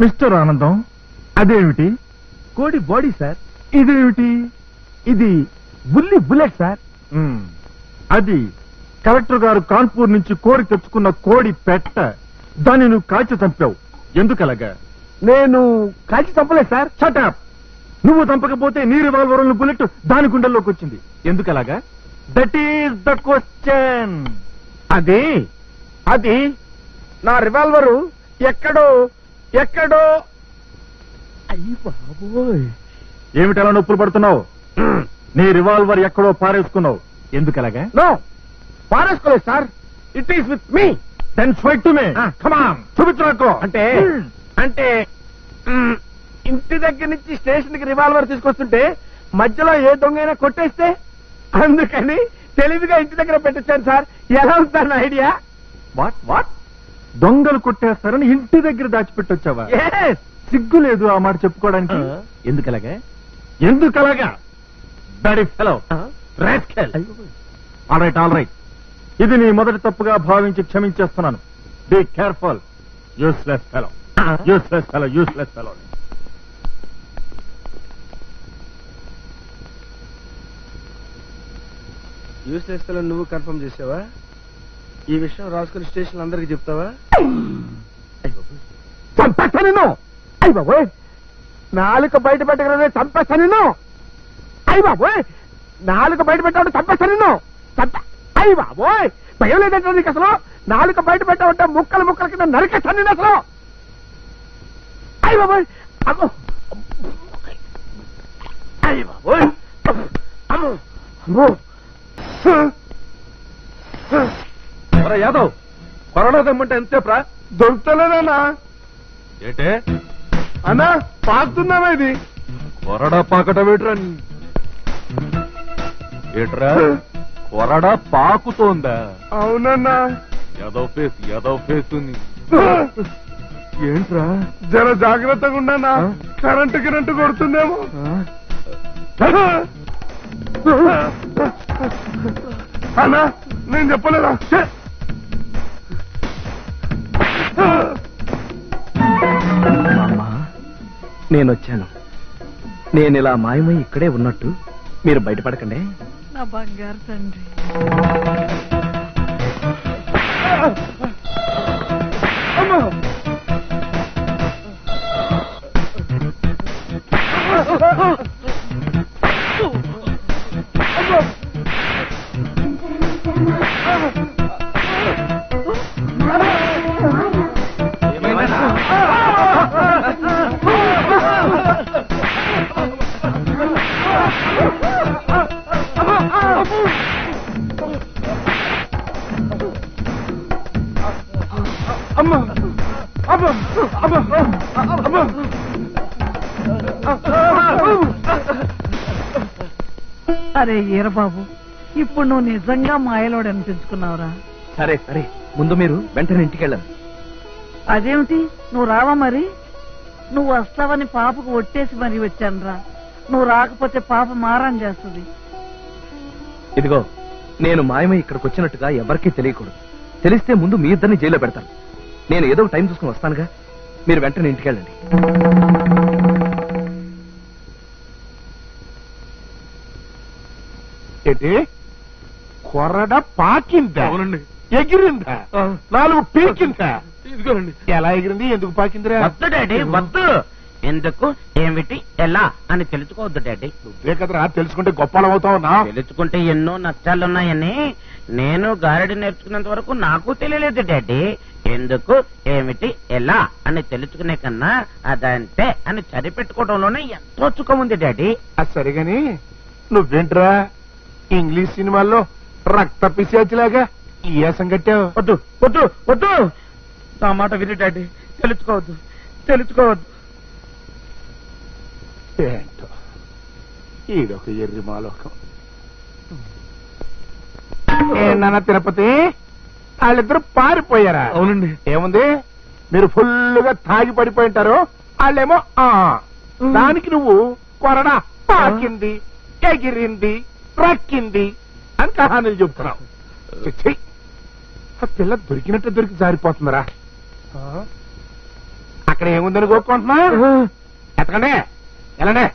Mister ఆనందం, అదేమిటి? కోడి బాడీ సార్. ఇదేమిటి? ఇది బుల్లెట్ సార్. అది కలెక్టర్ గారు కాన్పూర్ నుంచి కోరి తెచ్చుకున్న కోడి పెట్ట. దాన్ని నువ్వు కాల్చి చంపావు. ఎందుకలాగా? నేను కాల్చి చంపలేదు సార్. షటప్. నువ్వు చంపకపోతే నీ రివాల్వర్ బుల్లెట్ దాని గుండెల్లోకి వచ్చింది. ఎందుకలాగా? That is the question. అది నా రివాల్వరు ఎక్కడో అయ్యి బాబోయ్. ఏమిటలా నొప్పులు పడుతున్నావు? నీ రివాల్వర్ ఎక్కడో పారేసుకున్నావు. ఎందుకలాగా? నో, పారేసుకోలేదు sir. It is with me. Then show it to me. Come on, చూపించు నాకు. అంటే ఇంటి దగ్గర నుంచి స్టేషన్ కి రివాల్వర్ తీసుకొస్తుంటే మధ్యలో ఏ దొంగైనా కొట్టేస్తే అందుకని తెలివిగా ఇంటి దగ్గర పెట్టొచ్చాను సార్. ఎలా ఉంది నా ఐడియా? వాట్ దొంగలు కొట్టేస్తారని ఇంటి దగ్గర దాచిపెట్టొచ్చావా? సిగ్గు లేదు ఆ మాట చెప్పుకోవడానికి. ఎందుకలాగా? Bloody fellow, rascal. All right, ఇది నీ మొదటి తప్పుగా భావించి క్షమించేస్తున్నాను. Be careful. Useless fellow. Useless fellow నువ్వు కన్ఫర్మ్ చేసావా? ఈ విషయం రాసుకుని స్టేషన్ అందరికి చెప్తావా? చంపేస్తా నిన్ను. అయ్య బాబోయ్, నాలుక బయట పెట్టగలనే చంపేస్తా నిన్ను. అయ్య బాబోయ్, నాలుక బయట పెట్టాలంటే చంపేస్తా నిన్ను. అయ్య బాబోయ్, భయం లేదంటే నీకు అసలు? నాలుక బయట పెట్టాలంటే ముక్కల కింద నరికేస్తాను నేను అసలు. అయ్య బాబోయ్, అమ్మో. అయ్య బాబోయ్, అమ్మో. యాదవ్, కొరడా దమ్మంటే ఎంతసేపురా? దొరుకుతలేదన్నా. ఏంటే అన్నా, పాకుతుందామా ఇది? కొరడా పాకట వేట్రా? ఏట్రా కొరడా పాకుతోందా? అవునన్నా. యాదవ్ ఫేస్ ఏంట్రా? జర జాగ్రత్తగా ఉండన్నా, కరెంటు కొడుతుందేమో. అన్నా, నేను చెప్పలేదా? నేనొచ్చాను. నేను ఇలా మాయమై ఇక్కడే ఉన్నట్టు మీరు బయటపడకండి. నా బంగారు తండ్రి. అరే ఈరబాబు, ఇప్పుడు నువ్వు నిజంగా మాయలోడు అనిపించుకున్నావురా. సరే ముందు మీరు వెంటనే ఇంటికి వెళ్ళండి. అదేమిటి, నువ్వు రావా? మరి నువ్వు వస్తావని పాపకు ఒట్టేసి మరీ వచ్చానురా. నువ్వు రాకపోతే పాప మారం చేస్తుంది. ఇదిగో, నేను మాయమై ఇక్కడికి వచ్చినట్టుగా ఎవరికీ తెలియకూడదు. తెలిస్తే ముందు మీ ఇద్దరిని జైల్లో పెడతాను. నేను ఏదో టైం చూసుకుని వస్తానుగా. మీరు వెంటనే ఇంటికి వెళ్ళండి. ఏంటి? కొరడ పాకిందా? ఎగిరిందా? నాలుగు పీకిందా? ఇదిగోనండి. ఎలా ఎగిరింది? ఎందుకు పాకిందిరా? వద్దు డాడీ, వద్దు. ఎందుకు, ఏమిటి, ఎలా అని తెలుసుకోవద్దు డాడీ. నువ్వే కదరా తెలుసుకుంటే గొప్పలు అవుతావునా? తెలుసుకుంటే ఎన్నో నష్టాలున్నాయని నేను గారెడి నేర్చుకున్నంత వరకు నాకు తెలియలేదు డాడీ. ఎందుకు, ఏమిటి, ఎలా అని తెలుసుకునే కన్నా అదంతే అని సరిపెట్టుకోవడంలోనే ఎంతో సుఖం ఉంది డాడీ. అది సరిగాని నువ్వేంట్రా ఇంగ్లీష్ సినిమాల్లో రక్త పిశాచిలాగా ఈ యాసం కట్టావు? వద్దు వద్దు వద్దు, నా మాట విని డాడీ. తెలుసుకోవద్దు. ఏంటో ఈడొక ఎర్రి మాలోకం. ఏంటన్నా తిరుపతి, వాళ్ళిద్దరు పారిపోయారా? అవునండి. ఏముంది, మీరు ఫుల్గా తాగి పడిపోయి ఉంటారు. వాళ్ళేమో దానికి నువ్వు కొరడా పాకింది, ఎగిరింది, రక్కింది అని కహానీలు చెప్తున్నావు. పిల్ల దొరికినట్టు దొరికి జారిపోతుందిరా. అక్కడ ఏముందని కోరుకుంటున్నా? ఎతకండి, ఎలానే.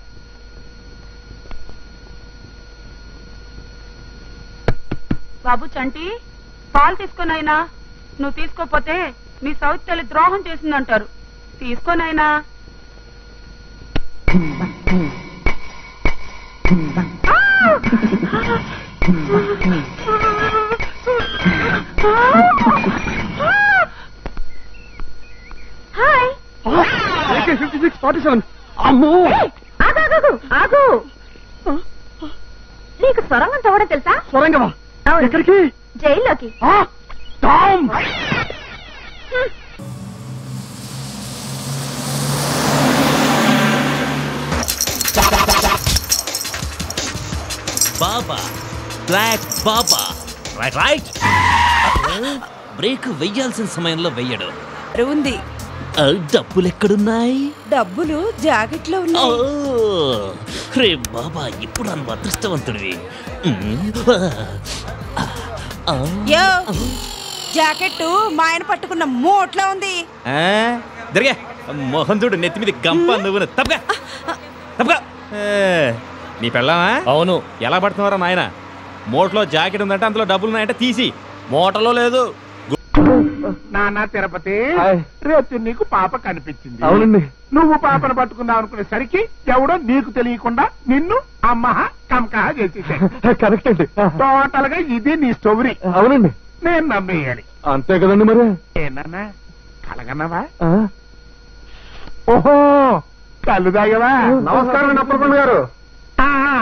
బాబు చంటి, పాలు తీసుకోనైనా. నువ్వు తీసుకోపోతే మీ సౌత్ తల్లి ద్రోహం చేసిందంటారు. తీసుకోనైనా. హాయ్. 56-47. అమ్మో, ఆగు. నీకు సొరంగం తవ్వడం తెలుసా? సొరంగమా? ఎక్కడికి? జైల్లోకి. Baba, black Baba. Right right. Brake వెయ్యాల్సిన సమయంలో వెయ్యడు. ఉంది. డబ్బులు ఎక్కడున్నాయి? డబ్బులు జాకెట్లో ఉన్నాయి. రే బాబా, ఇప్పుడు నన్ను అదృష్టవంతుడివి. జాకెట్ మా ఆయన పట్టుకున్న మోట్లా ఉంది. దొరిగా మోహన్ చూడు, నెత్తి మీద గంప. నువ్వు తప్పగా తప్పగా. నీ పెళ్ళామా? అవును. ఎలా పడుతున్నారా నాయన? మోట్లో జాకెట్ ఉందంటే అందులో డబ్బులు ఉన్నాయంటే తీసి. మోటలో లేదు. నాన్న తిరుపతి, రేపు నీకు పాప కనిపించింది. అవునండి. నువ్వు పాపను పట్టుకుందాం అనుకునేసరికి ఎవడో నీకు తెలియకుండా నిన్ను అమ్మహ కమకహ చేసేసాడు. కరెక్ట్ అండి. టోటల్ గా ఇది నీ స్టోరీ. అవునండి. నేను నమ్మేయాలి. అంతే కదండి మరి. ఏనా కలగన్నావా? ఓహో, కళ్ళు తాగవా? నమస్కారం అండి అప్పలకొండ గారు.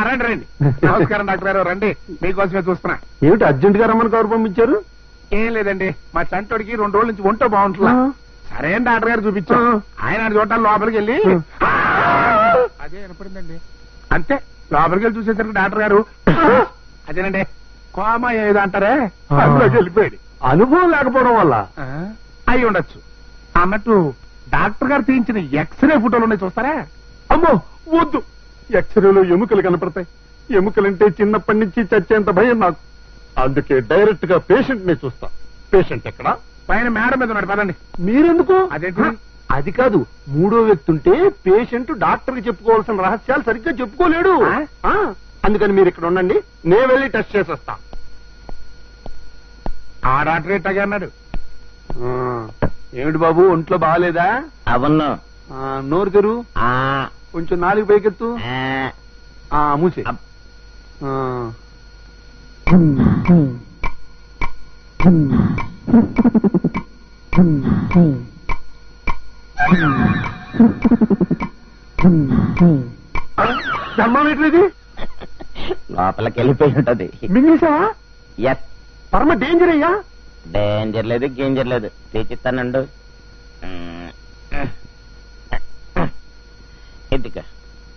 రండి రండి. నమస్కారం డాక్టర్ గారు, రండి. మీకోసమే చూస్తున్నా. ఏమిటి అర్జెంట్ గా రమ్మని కవర్ పంపించారు? ఏం లేదండి, మా చంటోడికి 2 రోజుల నుంచి ఒంటో బాగుంటుందా. సరే అని డాక్టర్ గారు చూపించాం. ఆయన చూడటానికి లోపలికి వెళ్ళి అదే వినపడిందండి. అంతే, లోపలికి వెళ్ళి చూసేసరికి డాక్టర్ గారు అదేనండి కోమా ఏదో అంటారే అందులోకి వెళ్ళిపోయాడు. అనుభవం లేకపోవడం వల్ల అయి ఉండొచ్చు. అన్నట్టు డాక్టర్ గారు తీయించిన ఎక్స్రే ఫోటోలు ఉన్నాయి, చూస్తారా? అమ్మో వద్దు. ఎక్స్రేలో ఎముకలు కనపడతాయి. ఎముకలంటే చిన్నప్పటి నుంచి చచ్చేంత భయం నాకు. అందుకే డైరెక్ట్ గా పేషెంట్ ని చూస్తా. పేషెంట్ ఎక్కడ? పైన మేడం మీద ఉన్నాడు, పదండి. మీరెందుకు? అదేంటి? అది కాదు, 3వ వ్యక్తి ఉంటే పేషెంట్ డాక్టర్ కి చెప్పుకోవాల్సిన రహస్యాలు సరిగ్గా చెప్పుకోలేడు. అందుకని మీరు ఇక్కడ ఉండండి, నేను వెళ్ళి టెస్ట్ చేసేస్తా. ఆ డాక్టర్ ఇట్టగా అన్నాడు. ఏమిటి బాబు, ఒంట్లో బాగాలేదా? అవును. నోరు తెరు, కొంచెం 4 పైకెత్తు. మూసే. ధర్మామీటర్ ఇది లోపలికి వెళ్ళిపోయి ఉంటది. మింగేశావా? ఎస్. పరమ డేంజర్ అయ్యా. డేంజర్ లేదు, గేంజర్ లేదు. తెచ్చిస్తానండు. ఇదిగా.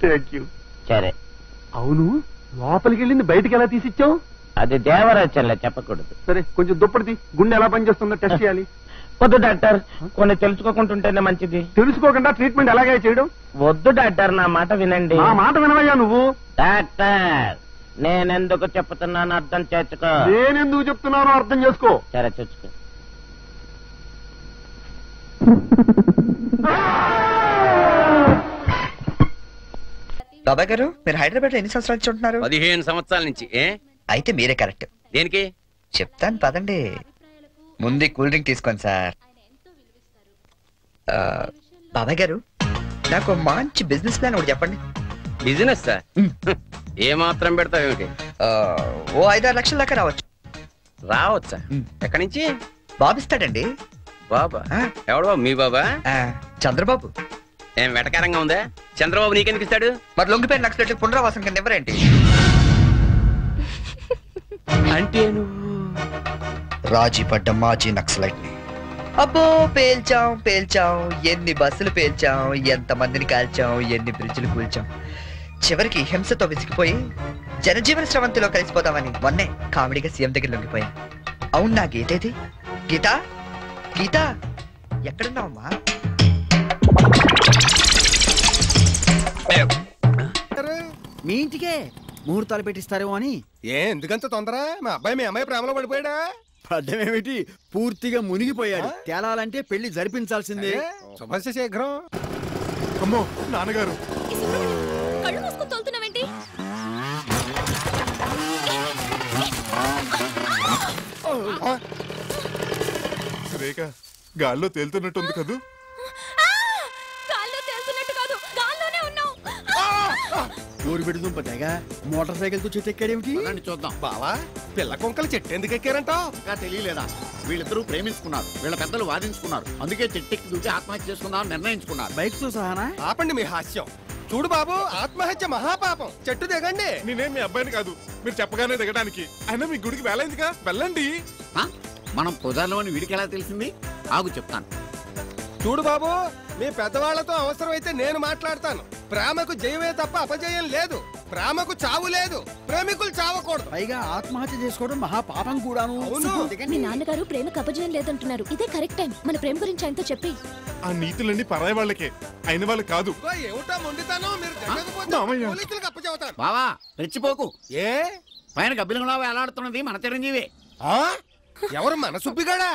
Thank you. సరే. అవును, లోపలికి వెళ్ళింది బయటికి ఎలా తీసిచ్చావు? అది దేవరాచర్లే, చెప్పకూడదు. సరే, కొంచెం దుప్పటి గుండె ఎలా పనిచేస్తుందో టెస్ట్ చేయాలి. వద్దు డాక్టర్, కొన్ని తెలుసుకోకుంటుంటేనే మంచిది. తెలుసుకోకుండా ట్రీట్మెంట్ ఎలాగే చేయడం? వద్దు డాక్టర్, నా మాట వినండి. నా మాట వినవయ్యా నువ్వు. డాక్టర్, నేనెందుకు చెప్తున్నాను అర్థం చేసుకో. నేనెందుకు చెప్తున్నానో అర్థం చేసుకో. సరే చూసుకో. బాబాయ్ గారు, మీరు హైదరాబాద్ లో ఎన్ని సంవత్సరాల నుంచి ఉంటున్నారు? 15 సంవత్సరాల నుంచి. అయితే మీరే కరెక్ట్. దేనికి? చెప్తాను పదండి. ముందు కూల్ డ్రింక్ తీసుకోండి సార్. బాబాయ్ గారు, నాకు మంచి బిజినెస్ ప్లాన్ ఒకటి చెప్పండి. Business sir? ఏ మాత్రం పెడతావేమిటి? ఓ 5-6 లక్షల దాకా రావచ్చు. రావచ్చా? ఎక్కడి నుంచి? బాబిస్తాడండి. బాబా? ఎవడు బాబు? మీ బాబా? చంద్రబాబు. ఏం వెటకారంగా ఉందా? చంద్రబాబు నీకెందుకు ఇస్తాడు? మరి లొంగిపోయిన నక్సలెట్లు పునరావాసం కింద ఎవరేంటి? అంటే నువ్వు రాజీ పడ్డ మాజీ నక్సలైట్ ని. అబ్బో, పేల్చాం పేల్చాం, ఎన్ని బస్సులు పేల్చాం, ఎంత మందిని కాల్చాం, ఎన్ని బ్రిడ్జిలు కూల్చాం. చివరికి హింసతో విసిగిపోయి జనజీవన స్రవంతిలో కలిసిపోతామని మొన్నే కామెడీగా సీఎం దగ్గర లొంగిపోయా. అవును, నా గీతేది? గీత, గీత ఎక్కడున్నావమ్మా? మీ ఇంటికే ముహూర్తాలు పెట్టిస్తారేమో అని. ఎందుకంత తొందర? మా అబ్బాయి మీ అమ్మాయి ప్రేమలో పడిపోయాడా? పడ్డమేమిటి పూర్తిగా మునిగిపోయాడు. తేలాలంటే పెళ్లి జరిపించాల్సిందే. సమస్య శీఘ్రం. అమ్మో నాన్నగారు కళ్ళు మూసుకొని తోలుతున్నావేంటి? రేఖ గాల్లో తేలుతున్నట్టుంది కదూ. గాల్లో తేలుతున్నట్టు కాదు, గాల్లోనే ఉన్నావు. ఊరు బిడ్డ దుంప తెగ మోటార్ సైకిల్ తో చెట్టు ఎక్కాడేమిటి? చూద్దాం. బావా పిల్ల కొంకలు చెట్టు ఎందుకు ఎక్కారంటావు? ఇంకా తెలియలేదా? వీళ్ళిద్దరూ ప్రేమించుకున్నారు, వీళ్ళ పెద్దలు వాదించుకున్నారు, అందుకే చెట్టెక్కి దూకి ఆత్మహత్య చేసుకుందామని నిర్ణయించుకున్నారు. బైక్ తో సహానా? ఆపండి మీ హాస్యం. చూడు బాబు, ఆత్మహత్య మహాపాపం. చెట్టు దిగండి. నేనేం మీ అబ్బాయిని కాదు, మీరు చెప్పగానే దిగడానికి. అయినా మీ గుడికి వేలైందిగా, వెళ్ళండి. మనం పూజారిలో అని వీడికి ఎలా తెలిసింది? ఆగు చెప్తాను. చూడు బాబు, మీ పెద్దవాళ్లతో అవసరమైతే నేను మాట్లాడతాను. ప్రేమకు జయమే తప్ప అపజయం లేదు. ప్రేమకు చావు లేదు. ప్రేమికులు చావకూడదు. పైగా ఆత్మహత్య చేసుకోవడం మహాపాపం కూడాను. మీ నాన్నగారు ప్రేమకు అపజయం లేదంటున్నారు. ఇదే కరెక్ట్ టైం మన ప్రేమ గురించి ఆయనతో చెప్పి. ఆ నీతులన్నీ పరాయి వాళ్ళకే, అయిన వాళ్ళు కాదు. ఏమిటా మొండితాను? మీరు పోలీసులకు అప్పచెబుతాను. బావా రెచ్చిపోకు. ఏ పైన గబ్బిలంలో వేలాడుతున్నది మన చిరంజీవి. ఎవరు మన సుబ్బిగాడా?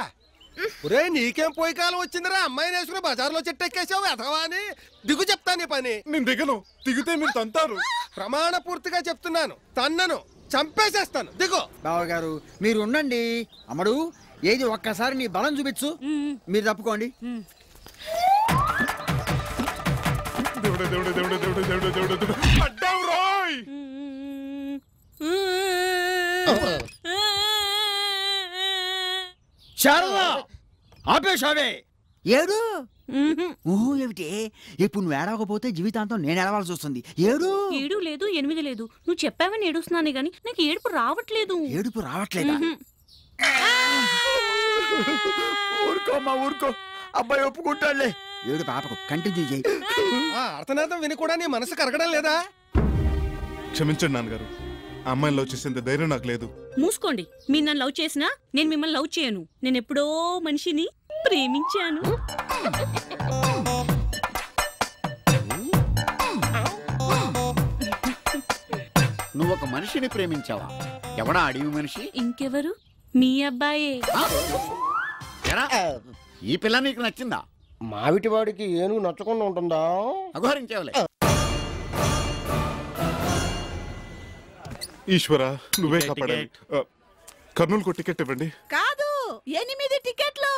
ఒరే నీకేం పోయి కాలం వచ్చిందిరా? అమ్మాయిని వేసుకుని బజార్లో చెట్టు ఎక్కేసావు ఎదవా అని. దిగు చెప్తాను ఈ పని. నేను దిగను. దిగితే మీరు తంతారు. ప్రమాణ పూర్తిగా చెప్తున్నాను, తన్నను చంపేసేస్తాను. దిగు. బావగారు మీరు ఉండండి. అమ్మడు ఏది ఒక్కసారి నీ బలం చూపించు. మీరు తప్పుకోండి. దేవుడు దేవుడు దేవుడు దేవుడు దేవుడు దేవుడు దేవుడు అడ్డావు రోయ్. శారదా ఆపేశావే. ఏడు ఊహు ఏమిటి? ఇప్పుడు నువ్వు ఏడవకపోతే జీవితాంతం నేను ఏడవాల్సి వస్తుంది. ఏడు 7 లేదు 8 లేదు. నువ్వు చెప్పావని ఏడుస్తున్నానే గాని నాకు ఏడుపు రావట్లేదు. ఏడుపు రావట్లేదా? ఊరుకోమ్మా ఊరుకో. అబ్బాయి ఒప్పుకుంటాడులే. ఏడు పాపకు కంటిన్యూ చేయి. అర్థనాథం విని కూడా నీ మనసు కరగడం లేదా? క్షమించండి నాన్నగారు, ఆ అమ్మాయిని లవ్ చేసేంత ధైర్యం నాకు లేదు. మూసుకోండి. మీరు నన్ను లవ్ చేసినా నేను మిమ్మల్ని లవ్ చేయను. నేను ఎప్పుడో మనిషిని ప్రేమించాను. నువ్వు ఒక మనిషిని ప్రేమించావా? ఎవడా అడివి మనిషి? ఇంకెవరు? మీ అబ్బాయే. ఈ పిల్ల నీకు నచ్చిందా? మావిటి వాడికి ఏనుగు నచ్చకుండా ఉంటుందా? అఘోరించావులే. ఈశ్వరా నువ్వే కాపాడాలి. కర్నూలుకు టికెట్ ఇవ్వండి. కాదు 8 టికెట్లు.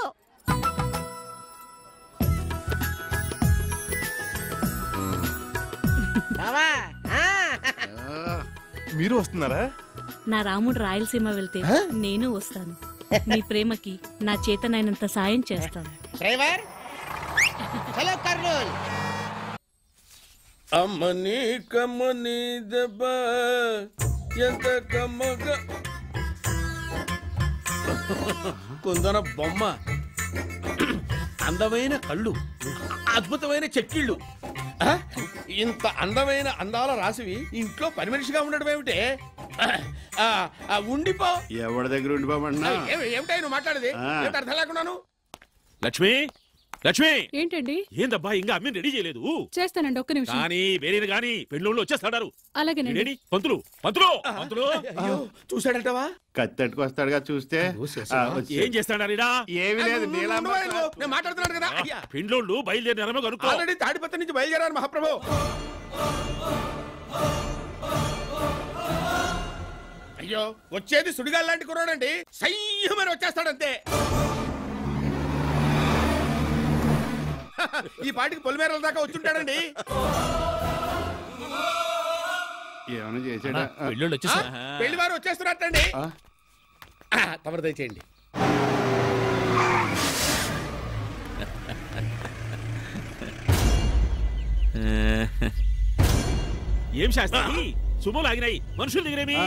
మీరు వస్తున్నారా? నా రాముడు రాయలసీమ వెళ్తే నేను వస్తాను. మీ ప్రేమకి నా చేతనైనంత సాయం చేస్తాను. Driver hello Kurnool. అమ్మని కమ్మని దెబ్బ ఎంత కమ్మగా కొందన బొమ్మ, అందమైన కళ్ళు, అద్భుతమైన చెక్కిళ్ళు. ఇంత అందమైన అందాల రాసివి ఇంట్లో పని మనిషిగా ఉండడం ఏమిటే? ఉండిపో. ఎవరి దగ్గర ఉండిపోమన్నా? ఏమిటా నువ్వు మాట్లాడేది? అర్థం లేకున్నాను. లక్ష్మి లక్ష్మి ఏంటండి? ఏందబ్బా ఇంకా అమ్మి రెడీ చేయలేదు? చేస్తానండి, ఒక్క నిమిషం. కానీ వేరేది కానీ పెళ్ళోళ్ళు వచ్చేస్తాడారు. అలాగేనండి. పంతులు పంతులు పంతులు చూసాడంటవా? కత్తెట్టుకు వస్తాడుగా. చూస్తే ఏం చేస్తాడా? ఏమి లేదు. నేను మాట్లాడుతున్నాడు కదా. పెళ్ళోళ్ళు బయలుదేరినారో కనుక్కో. ఆల్రెడీ తాడిపత్రి నుంచి బయలుదేరారు మహాప్రభు. అయ్యో వచ్చేది సుడిగాలి లాంటి కుర్రాడండి. సయ్యమని వచ్చేస్తాడంతే. ఈ పాటికి పొలిమేరల దాకా వచ్చుంటాడండి. ఏమైనా చేసాడా? పెళ్ళోళ్ళు వచ్చేసా? పెళ్లి వారు వచ్చేస్తున్నట్టండి. తమరు దయచేయండి. ఏం శాస్త్రి శుభోలు ఆగినాయి, మనుషులు దిగిరేమి?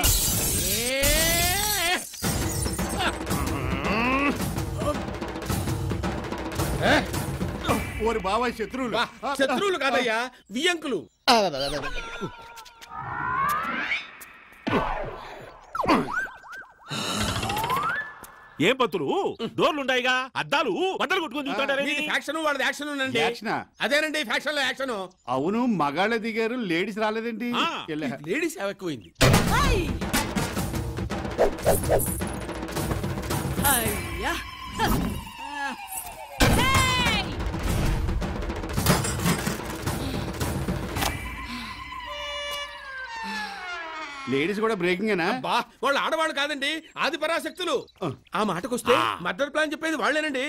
ఓరి బాబాయ్ శత్రువులు. శత్రువులు కాదయ్యా, వియంకులు. ఏం పంతులు డోర్లుండాయిగా, అద్దాలు బద్దలు కొట్టుకొని చూస్తాడారు. ఫ్యాక్షన్ వాళ్ళది యాక్షన్ ఉందండి. అదేనండి ఫ్యాక్షన్ లో యాక్షన్. అవును మగాళ్ళ దిగారు, లేడీస్ రాలేదండి. లేడీస్ ఎక్కువైంది. అయ్యా లేడీస్ కూడా బ్రేకింగ్ వాళ్ళు ఆడవాళ్ళు కాదండి, ఆది పరాశక్తులు. ఆ మాటకొస్తే మర్డర్ ప్లాన్ చెప్పేది వాళ్ళేనండి.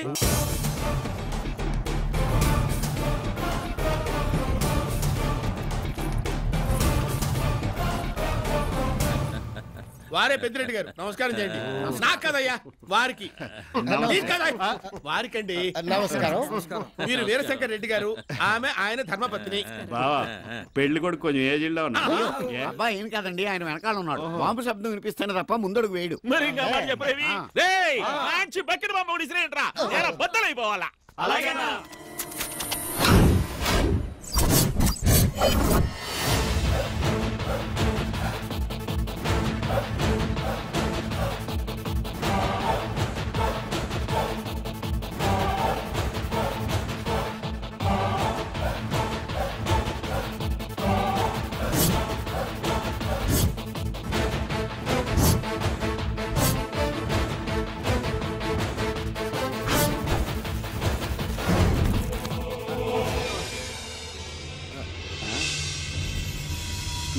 వారే పెద్దిరెడ్డి గారు, నమస్కారం చేయండి. నాకు కదయ్యా, వారికి. వారికండి నమస్కారం. మీరు వీరశంకర్ రెడ్డి గారు, ఆమె ఆయన ధర్మపత్ని. బావా పెళ్లి కొడుకు కొంచెం ఏజిల్లో ఉన్నాడు. అబ్బాయి ఏం కాదండి, ఆయన వెనకాల ఉన్నాడు. బాంబు శబ్దం వినిపిస్తానే తప్ప ముందడుగు వేయడు. మంచి బకెట్ బాంబు విసిరేయండిరా, బద్దలైపోవాలా. అలాగేనా?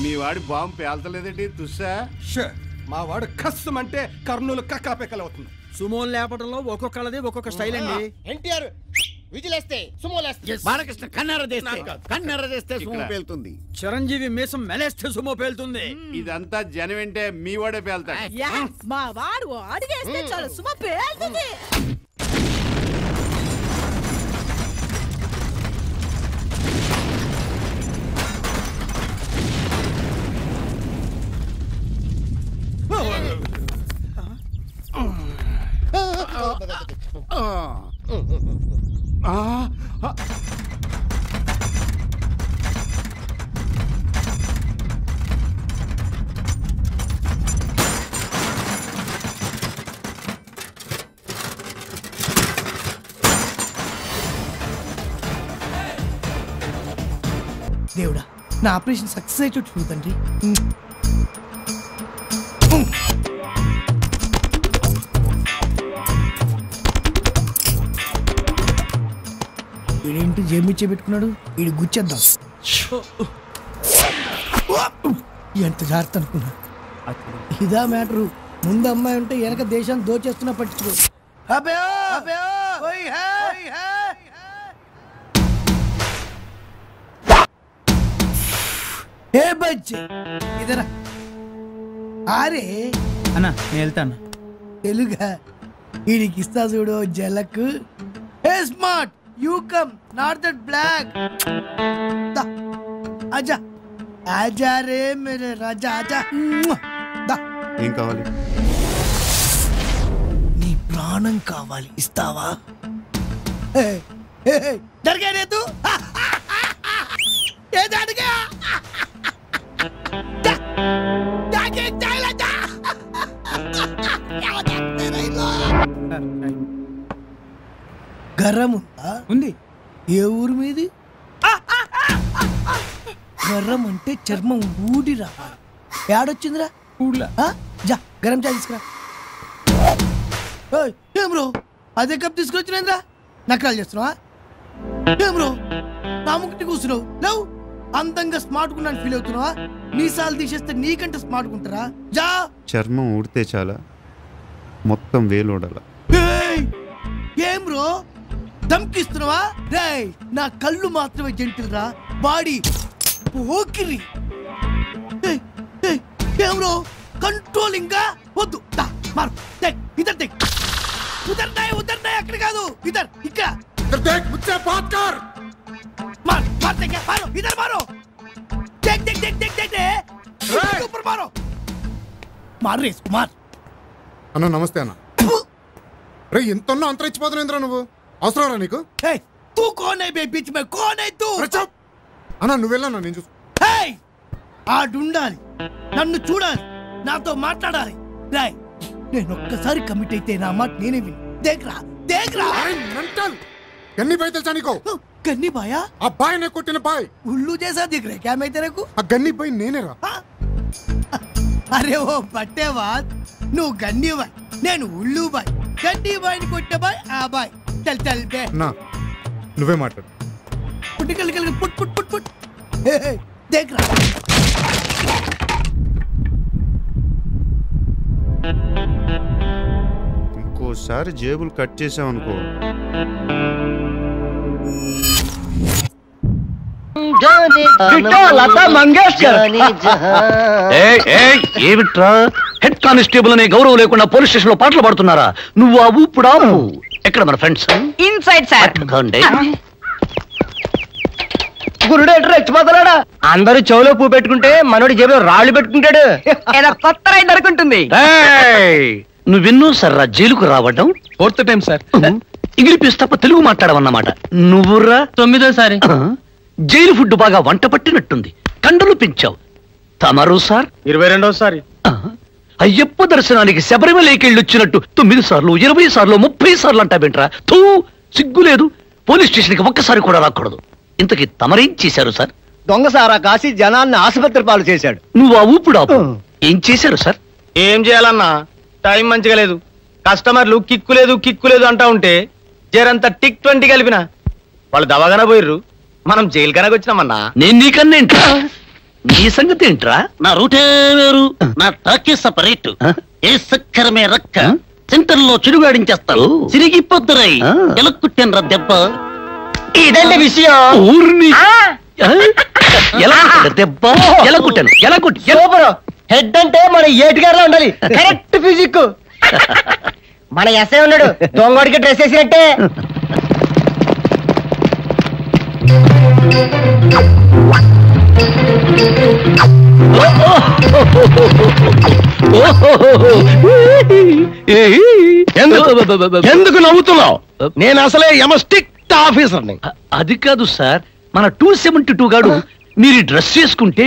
మీ వాడి బాంబు పేల్తలేదండి తుస్సా. మా వాడు కస్సం అంటే కర్నూలు కక్కాపెక్కలు అవుతుంది. సుమోన్ లేపడంలో ఒక్కొక్కళ్ళది ఒక్కొక్క స్టైల్ అండి. ఎన్టీఆర్ విజిలేస్తే సుమోలేస్తే, బాలకృష్ణ కన్నెర్ర చేస్తే సుమో పేలుతుంది. చిరంజీవి మీసం మెలేస్తే సుమో పేలుతుంది. ఇదంతా జనం వింటే మీ వాడే పేల్తాడు. మా వాడు అడిగేస్తే చాలు సుమ పేలుతుంది. దేవుడా, నా ఆపరేషన్ సక్సెస్ అయ్యేటట్టు చూడండి. వీడేంటి జేబిచ్చే పెట్టుకున్నాడు, వీడు గుచ్చేద్దాం. ఎంత జాగ్రత్త అనుకున్నా. ఇదా మ్యాటరు. ముందు అమ్మాయి ఉంటే వెనక దేశాన్ని దోచేస్తున్నా పట్టించుకో. ఏ బచ్చి ఇదరా ఆరే అన్నా నేను వెళ్తాను. తెలుగా వీడికి ఇస్తా చూడు జలకు. A smart you come not that black. ఆజా ఆజా రే మేరే రాజా ఆజా. ఏం కావాలి? నీ ప్రాణం కావాలి, ఇస్తావా? జరిగే తూ ఏది అడిగా గర్రం ఉంది. ఏ ఊరు మీది? గర్రం అంటే చర్మం ఊడి రావాలి. ఏడొచ్చిందిరా ఊళ్ళో. జా గరం చాయ్ తీసుకురా. ఏం బ్రో అదే కప్ తీసుకొచ్చినేంద్రా? నకరాలు చేస్తున్నావా ఏం బ్రో? నా ముక్కి కూర్చున్నావు లేవు. అందంగా స్మార్ట్ గున్నాను ఫీల్ అవుతున్నావా? మీసాలు తీసేస్తే నీకంటే స్మార్ట్ గుంటారా? జా. చర్మం ఊడితే చాలా, మొత్తం వేలోడాల. ఏం బ్రో ధమ్కిస్తున్నావా? రేయ్ నా కళ్ళు మాత్రమే జంటిల్ రా, బాడీ పోకిరి. ఏం బ్రో కంట్రోలింగ్ గా వద్దు. మారు ఇద్దరు దేక్. ఉదర్ అక్కడ కాదు, ఇద్దరు ఇక్కడ. मार मार दे क्या? मारो इधर मारो. देख देख देख देख देख दे ऊपर मारो. मार रे इसको मार. అన్న నమస్తే అన్న. రే ఎంతన్నా అంతరించిపోతున్నా నువ్వు, అవసరం రా నీకు? तू कौन है बे बीच में? कौन है तू? అన్న నువ్వు వెళ్ళన్నా, నేను చూసు. ఆడుండాలి, నన్ను చూడాలి, నాతో మాట్లాడాలి. రాయ్ నేను ఒక్కసారి కమిట్ అయితే నా మాట నేనే విని. దేఖ్రా దేఖ్రా. గన్ని బాయ్ తెలుసా నీకు? గన్ని బాయా? ఆ బాయ్ నే కొట్టిన బాయ్. ఉల్లు జైసా దిఖ రే క్యా మై తెరే కు? ఆ గన్ని బాయ్ నేనే రా. అరే ఓ బట్టేవాద్, నువ్వు గన్ని బాయ్, నేను ఉల్లు బాయ్. గండి బాయ్ని కొట్టే బాయ్ ఆ బాయ్ చల్ చల్ బే నా నువ్వే మాట్లాడు. పుట్టికల్ పుట్ పుట్ పుట్ పుట్ దేఖ్రా ఇంకోసారి జేబులు కట్ చేసావనుకో. లతా మంగేష్కర్. ఏమిట్రా హెడ్ కానిస్టేబుల్ అనే గౌరవం లేకుండా పోలీస్ స్టేషన్ లో పాటలు పాడుతున్నారా? నువ్వు ఆ ఊపుడా? ఎక్కడ మన ఫ్రెండ్స్? Inside sir. గురుడు ఎట్రా రెచ్చిపోతున్నాడా? అందరూ చెవులో పువ్వు పెట్టుకుంటే మనోడి జేబులో రాళ్ళు పెట్టుకుంటాడు. ఏదో కొత్త రైడ్ దొరుకుంటుంది. నువ్వెన్నో సర్రా జైలుకు రావడం? 4th time sir. ఇంగ్లీష్ తప్ప తెలుగు మాట్లాడవన్నమాట. నువ్వురా? 9వ జైలు ఫుడ్ బాగా వంట పట్టినట్టుంది. కండలు పెంచావు. తమరు సార్? 22వ అయ్యప్ప దర్శనానికి శబరిమలకెళ్ళొచ్చినట్టు 9 సార్లు 20 సార్లు 30 సార్లు అంటావేంట్రా? తూ సిగ్గులేదు. పోలీస్ స్టేషన్కి ఒక్కసారి కూడా రాకూడదు. ఇంతకీ తమరేం చేశారు సార్? దొంగసారా కాసి జనాన్ని ఆసుపత్రి పాలు చేశాడు. నువ్వు ఆ ఊపుడా? ఏం చేశారు సార్? ఏం చేయాలన్నా టైం మంచిగా లేదు. కస్టమర్లు కిక్కు లేదు అంటా ఉంటే జరంతా టిక్ 20 కలిపిన వాళ్ళు దవాగానే పోయిర్రు. మనం జైలు కనకు వచ్చినామన్నా. నేను నీకన్నేంట్రా? నీ సంగతి ఏంట్రా? నా రూటే వేరు, నా టాకీ సపరేట్. ఏ సక్కరమే రక్క సెంటర్ లో చిరుగాడించేస్తారు. సిరిగిపోద్దురై ఎలా కుట్టాను దెబ్బ. ఇదండి విషయం. దెబ్బ ఎలా కుట్టాను? ఎలా కుట్టి? హెడ్ అంటే మన ఏటుగారులో ఉండాలి. Correct physique. మన ఎస్ఐ ఉన్నాడు దొంగడికి డ్రెస్ వేసినట్టే. ఎందుకు నవ్వుతున్నావు? నేను అసలే స్ట్రిక్ట్ ఆఫీసర్ని. అది కాదు సార్, మన 272 గాడు మీరు డ్రెస్ చేసుకుంటే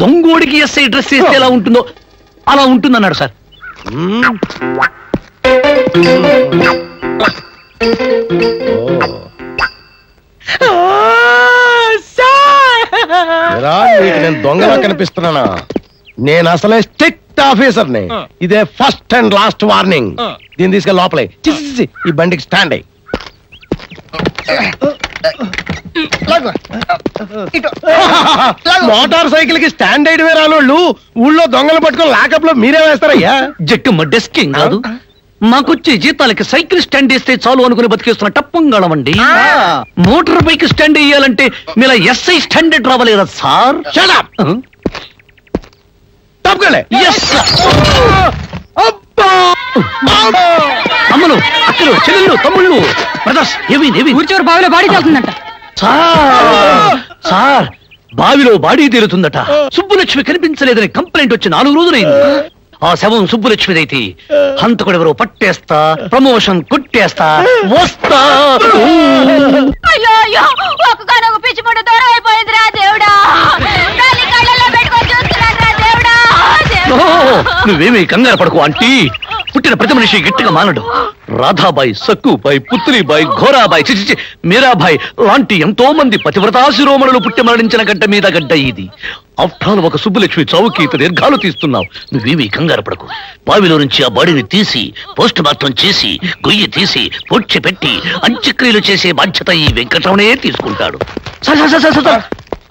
దొంగోడికి ఎస్ఐ డ్రెస్ వేస్తే ఎలా ఉంటుందో అలా ఉంటుందన్నాడు సార్. నేను దొంగలా కనిపిస్తున్నానా? నేను అసలే స్ట్రిక్ట్ ఆఫీసర్ని. ఇదే ఫస్ట్ అండ్ లాస్ట్ వార్నింగ్. దీన్ని తీసుకెళ్ళి లోపలే ఈ బండికి స్టాండ్ అయ్యి. మోటార్ సైకిల్ కి స్టాండ్ అయ్యి వేరాళ్ళు ఊళ్ళో దొంగలు పట్టుకొని లాకప్ లో మీరే వేస్తారయ్యా. జక్కమ్మ డెస్కింగ్ కాదు, మాకొచ్చే జీతాలకి సైకిల్ స్టాండ్ వేస్తే చాలు అనుకుని బతికేస్తున్న టప్పంగాళమండి. మోటార్ బైక్ స్టాండ్ వేయాలంటే మీలా ఎస్ఐ స్టాండర్డ్ రావలేదా సార్? అమ్మలు, అక్కలు, చెల్లెళ్ళు, తమ్ముళ్ళు, బ్రదర్స్, ఊరిచోరు బావిలో బాడీ తేలుతుందంట. సార్ బావిలో బాడీ తేలుతుందట. సుబ్బులక్ష్మి కనిపించలేదని కంప్లైంట్ వచ్చి 4 రోజులైంది. ఆ శవం సుబ్బులక్ష్మిదైతే హంతకుడెవరో పట్టేస్తా, ప్రమోషన్ కొట్టేస్తా వస్తా. అయ్యో అయ్యో, ఒక్కగానొక పిచ్చి పుట్ట దూరం అయిపోయింది రా దేవుడా. కళ్ళల్లో పెట్టుకొని చూస్తున్నాను రా దేవుడా. నువ్వేమీ కంగారు పడకు ఆంటీ. పుట్టిన ప్రతి మనిషి గట్టిగా మానడు. రాధాబాయి, సక్కుబాయి, పుత్రిబాయి, ఘోరాబాయి, చిచి మీరాబాయి లాంటి ఎంతో మంది పతివ్రతా శిరోమణులు పుట్టి మరణించిన గడ్డ మీద గడ్డ ఇది. ఆఫ్టర్ ఒక సుబ్బులక్ష్మి చావుకి దీర్ఘాలు తీస్తున్నావు. నువ్వేమీ కంగారు పడకు. బావిలో నుంచి ఆ బాడీని తీసి పోస్ట్ మార్టం చేసి గొయ్యి తీసి పొడ్చి పెట్టి అంత్యక్రియలు చేసే బాధ్యత ఈ వెంకటరమణే తీసుకుంటాడు. సార్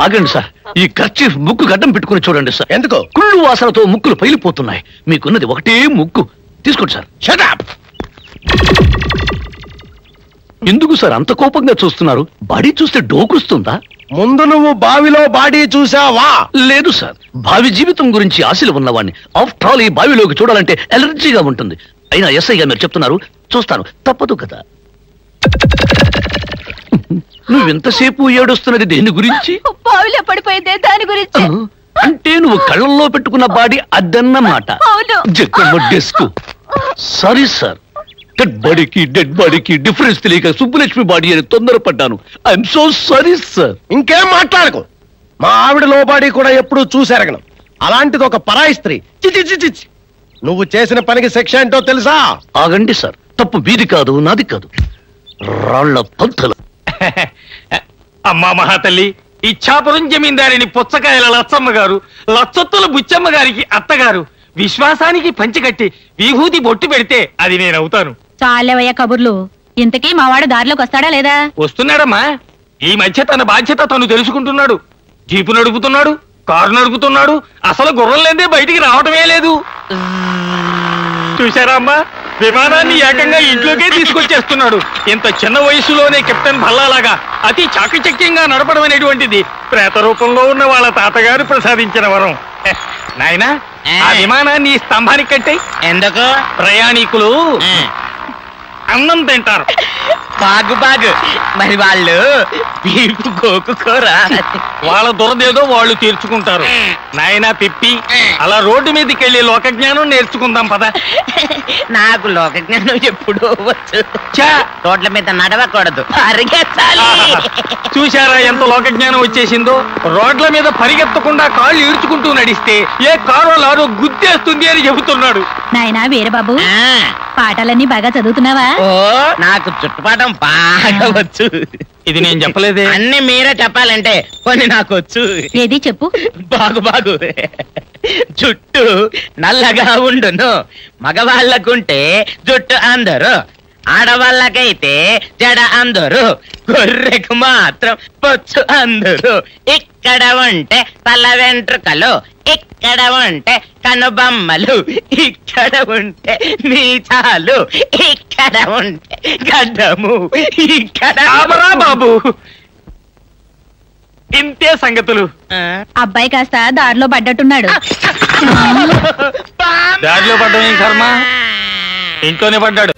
ఆగండి సార్, ఈ కర్చీఫ్ ముక్కు గడ్డం పెట్టుకుని చూడండి సార్. ఎందుకో? కుళ్ళు వాసనతో ముక్కులు పగిలిపోతున్నాయి. మీకున్నది ఒకటే ముక్కు, తీసుకోండి సార్. Shut up. ఎందుకు సార్ అంత కోపంగా చూస్తున్నారు? బాడీ చూస్తే డోకొస్తుందా? ముందు నువ్వు బావిలో బాడీ చూసావా? లేదు సార్, భావి జీవితం గురించి ఆశలు ఉన్నవాడిని. ఆఫ్టర్ ఆల్ ఈ బావిలోకి చూడాలంటే ఎలర్జీగా ఉంటుంది. అయినా ఎస్ఐగా మీరు చెప్తున్నారు, చూస్తాను, తప్పదు కదా. నువ్వెంతసేపు ఏడుస్తున్నది దేని గురించి? బావిలో పడిపోయిందే దాని గురించి. అంటే నువ్వు కళ్ళల్లో పెట్టుకున్న బాడీ అద్దన్నమాట. డెస్క్. సారీ సార్, డెడ్ బాడీకి డిఫరెన్స్ తెలియక సుబ్బులక్ష్మి బాడీ అని తొందరపడ్డాను. I'm so sorry sir. ఇంకేం మాట్లాడకు. మా ఆవిడ లో బాడీ కూడా ఎప్పుడు చూసారగను. అలాంటిది ఒక పరాయి స్త్రీ. చిచి. నువ్వు చేసిన పనికి శిక్ష ఏంటో తెలుసా? ఆగండి సార్, తప్పు మీది కాదు, నాది కాదు. రాళ్ల పంతలు. అమ్మా మహాతల్లి, ఇచ్చాపురం జమీందారిని పుచ్చకాయల లచ్చమ్మ గారు, లచ్చొత్తుల బుచ్చమ్మ గారికి అత్తగారు విశ్వాసానికి పంచికట్టి విభూతి బొట్టు పెడితే అది నేనవుతాను. చాలేవయ్యా కబుర్లు. ఇంతకీ మావాడు దారిలోకి వస్తాడా లేదా? వస్తున్నాడమ్మా. ఈ మధ్య తన బాధ్యత తను తెలుసుకుంటున్నాడు. జీపు నడుపుతున్నాడు, కారు నడుపుతున్నాడు. అసలు గుర్రం లేదే బయటికి రావటమే లేదు. చూసారా అమ్మా, విమానాన్ని ఏకంగా ఇంట్లోకే తీసుకొచ్చేస్తున్నాడు. ఇంత చిన్న వయసులోనే కెప్టెన్ భల్లాలాగా అతి చాకచక్యంగా నడపడం అనేటువంటిది ప్రేత రూపంలో ఉన్న వాళ్ళ తాతగారు ప్రసాదించిన వరం. నాయనా, ఆ విమానాన్ని స్తంభానికి కట్టి ఎందుకు? ప్రయాణికులు అన్నం తింటారు. బాగు బాగు. మరి వాళ్ళు బీపు గోకుకోరా? వాళ్ళ దురదేదో వాళ్ళు తీర్చుకుంటారు. నాయనా పిప్పి, అలా రోడ్డు మీదకి వెళ్ళి లోకజ్ఞానం నేర్చుకుందాం పదా. నాకు లోకజ్ఞానం ఎప్పుడూ వచ్చు. రోడ్ల మీద నడవకూడదు, పరిగెత్తాలి. చూశారా ఎంత లోకజ్ఞానం వచ్చేసిందో? రోడ్ల మీద పరిగెత్తకుండా కాళ్ళు ఈడ్చుకుంటూ నడిస్తే ఏ కారో లారో గుద్దేస్తుంది అని చెబుతున్నాడు. నాయనా వీరబాబు, పాఠాలన్నీ బాగా చదువుతున్నావా? ఓ, నాకు చుట్టుపాఠం బాగా వచ్చు. ఇది నేను చెప్పలేదే. అన్ని మీరే చెప్పాలంటే కొన్ని నాకు వచ్చు. ఏది చెప్పు. బాగు బాగు. జుట్టు నల్లగా ఉండును, మగవాళ్ళకుంటే జుట్టు అందరు, ఆడవాళ్ళకైతే జడ అందరు, గొర్రెకు మాత్రం పొచ్చు అందరు. ఇక్కడ ఉంటే తల వెంట్రుకలు, ఇక్కడ ఉంటే కనుబొమ్మలు, ఇక్కడ ఉంటే మీసాలు, ఇక్కడ ఉంటే గడ్డము, ఇక్కడ బాబు. ఇంతే సంగతులు. అబ్బాయి కాస్త దారిలో పడ్డట్టున్నాడు. దారిలో పడ్డం ఏం కర్మ, ఇంట్లోనే పడ్డాడు.